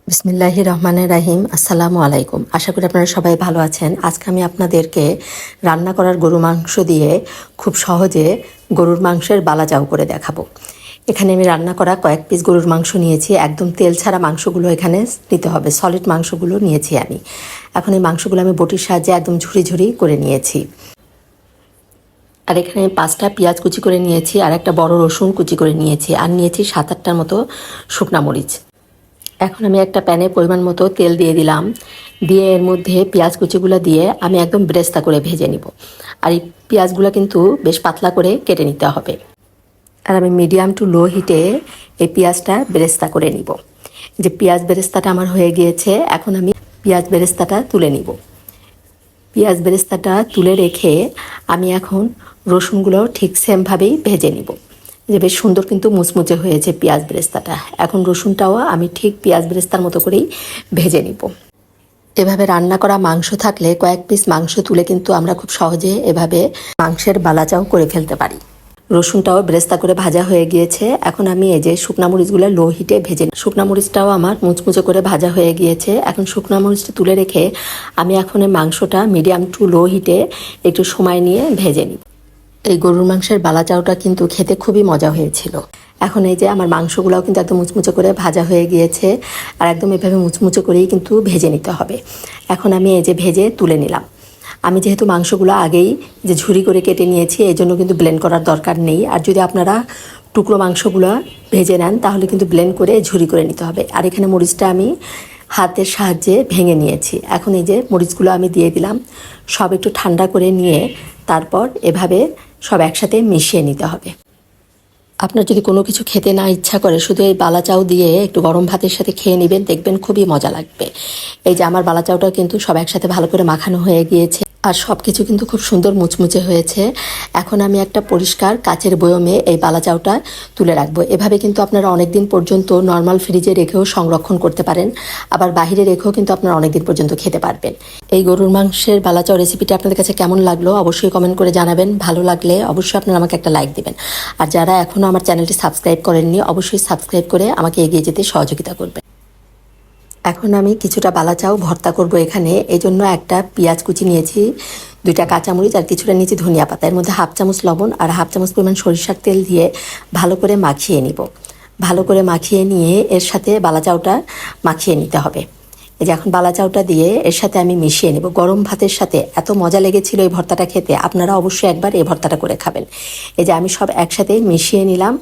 বিসমিল্লাহির রহমানির রাহিম। আসসালামু আলাইকুম। আশা করি আপনারা সবাই ভালো আছেন। আজকে আমি আপনাদেরকে রান্না করার গরু মাংস দিয়ে খুব সহজে গরুর মাংসের বালাচাও করে দেখাবো। এখানে আমি রান্না করা কয়েক পিস গরুর মাংস নিয়েছি। একদম তেল ছাড়া মাংসগুলো এখানে নিতে হবে, সলিড মাংসগুলো নিয়েছি আমি। এখন এই মাংসগুলো আমি বটির সাহায্যে একদম ঝুরি ঝুরি করে নিয়েছি। আর এখানে 5টা পেঁয়াজ কুচি করে নিয়েছি, আর একটা বড় রসুন কুচি করে নিয়েছি, আর নিয়েছি 7-8টার মতো শুকনা মরিচ। এখন আমি একটা প্যানে পরিমাণ মতো তেল দিয়ে দিলাম, দিয়ে এর মধ্যে পেঁয়াজ কুচিগুলো দিয়ে আমি একদম ব্রেস্তা করে ভেজে নিব। আর এই পেঁয়াজগুলো কিন্তু বেশ পাতলা করে কেটে নিতে হবে। আর আমি মিডিয়াম টু লো হিটে এই পেঁয়াজটা বেরেস্তা করে নিব। যে পেঁয়াজ বেরেস্তাটা আমার হয়ে গিয়েছে, এখন আমি পেঁয়াজ বেরেস্তাটা তুলে নিব। পেঁয়াজ বেরেস্তাটা তুলে রেখে আমি এখন রসুনগুলো ঠিক সেমভাবেই ভেজে নিব। যে বেশ সুন্দর কিন্তু মুচমুচে হয়েছে পেঁয়াজ বেরেস্তাটা। এখন রসুনটাও আমি ঠিক পেঁয়াজ বেরেস্তার মতো করেই ভেজে নিব। এভাবে রান্না করা মাংস থাকলে কয়েক পিস মাংস তুলে কিন্তু আমরা খুব সহজে এভাবে মাংসের বালাচাও করে ফেলতে পারি। রসুনটাও বেরেস্তা করে ভাজা হয়ে গিয়েছে। এখন আমি এই যে শুকনা মরিচগুলো লো হিটে ভেজে নিই। শুকনা মরিচটাও আমার মুচমুচে করে ভাজা হয়ে গিয়েছে। এখন শুকনা মরিচটা তুলে রেখে আমি এখন এই মাংসটা মিডিয়াম টু লো হিটে একটু সময় নিয়ে ভেজে নিই। এই গরুর মাংসের বালাচাওটা কিন্তু খেতে খুবই মজা হয়েছিল। এখন এই যে আমার মাংসগুলোও কিন্তু একদম মুচমুচে করে ভাজা হয়ে গিয়েছে, আর একদম এভাবে মুচমুচে করেই কিন্তু ভেজে নিতে হবে। এখন আমি এই যে ভেজে তুলে নিলাম। আমি যেহেতু মাংসগুলো আগেই যে ঝুরি করে কেটে নিয়েছি, এই জন্য কিন্তু ব্লেন্ড করার দরকার নেই। আর যদি আপনারা টুকরো মাংসগুলো ভেজে নেন তাহলে কিন্তু ব্লেন্ড করে ঝুরি করে নিতে হবে। আর এখানে মরিচটা আমি হাতের সাহায্যে ভেঙে নিয়েছি। এখন এই যে মরিচগুলো আমি দিয়ে দিলাম, সব একটু ঠান্ডা করে নিয়ে তারপর এভাবে সব একসাথে মিশিয়ে নিতে হবে। আপনার যদি কোনো কিছু খেতে না ইচ্ছা করে, শুধু এই বালাচাও দিয়ে একটু গরম ভাতের সাথে খেয়ে নেবেন, দেখবেন খুবই মজা লাগবে। এই যে আমার বালাচাওটা কিন্তু সব একসাথে ভালো করে মাখানো হয়ে গিয়েছে, আর সব কিছু কিন্তু খুব সুন্দর মুচমুচে হয়েছে। এখন আমি একটা পরিষ্কার কাচের বয়মে এই বালাচাওটা তুলে রাখবো। এভাবে কিন্তু আপনারা অনেক দিন পর্যন্ত নর্মাল ফ্রিজে রেখেও সংরক্ষণ করতে পারেন, আবার বাইরে রেখেও কিন্তু আপনারা অনেক দিন পর্যন্ত খেতে পারবেন। এই গরুর মাংসের বালাচাও রেসিপিটা আপনাদের কাছে কেমন লাগলো অবশ্যই কমেন্ট করে জানাবেন। ভালো লাগলে অবশ্যই আপনারা আমাকে একটা লাইক দিবেন। আর যারা এখনও আমার চ্যানেলটি সাবস্ক্রাইব করেননি, অবশ্যই সাবস্ক্রাইব করে আমাকে এগিয়ে যেতে সহযোগিতা করবেন। এখন আমি কিছুটা বালাচাও ভর্তা করব এখানে। এই জন্য একটা পেঁয়াজ কুচি নিয়েছি, 2টা কাঁচামরিচ, আর কিছুটা নিয়েছি ধনিয়া পাতা। এর মধ্যে 1/2 চামচ লবণ আর 1/2 চামচ পরিমাণ সরিষার তেল দিয়ে ভালো করে মাখিয়ে নিব। ভালো করে মাখিয়ে নিয়ে এর সাথে বালাচাওটা মাখিয়ে নিতে হবে। এই যে এখন বালাচাওটা দিয়ে এর সাথে আমি মিশিয়ে নেব। গরম ভাতের সাথে এত মজা লেগেছিল এই ভর্তাটা খেতে, আপনারা অবশ্যই একবার এই ভর্তাটা করে খাবেন। এই যে আমি সব একসাথে মিশিয়ে নিলাম।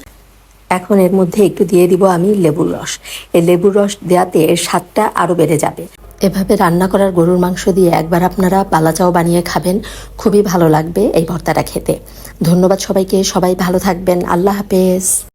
এখন এর মধ্যে একটু দিয়ে দিব আমি লেবুর রস। এই লেবুর রস দেওয়াতে এর স্বাদটা আরও বেড়ে যাবে। এভাবে রান্না করার গরুর মাংস দিয়ে একবার আপনারা বালাচাও বানিয়ে খাবেন, খুবই ভালো লাগবে এই ভর্তাটা খেতে। ধন্যবাদ সবাইকে, সবাই ভালো থাকবেন। আল্লাহ হাফেজ।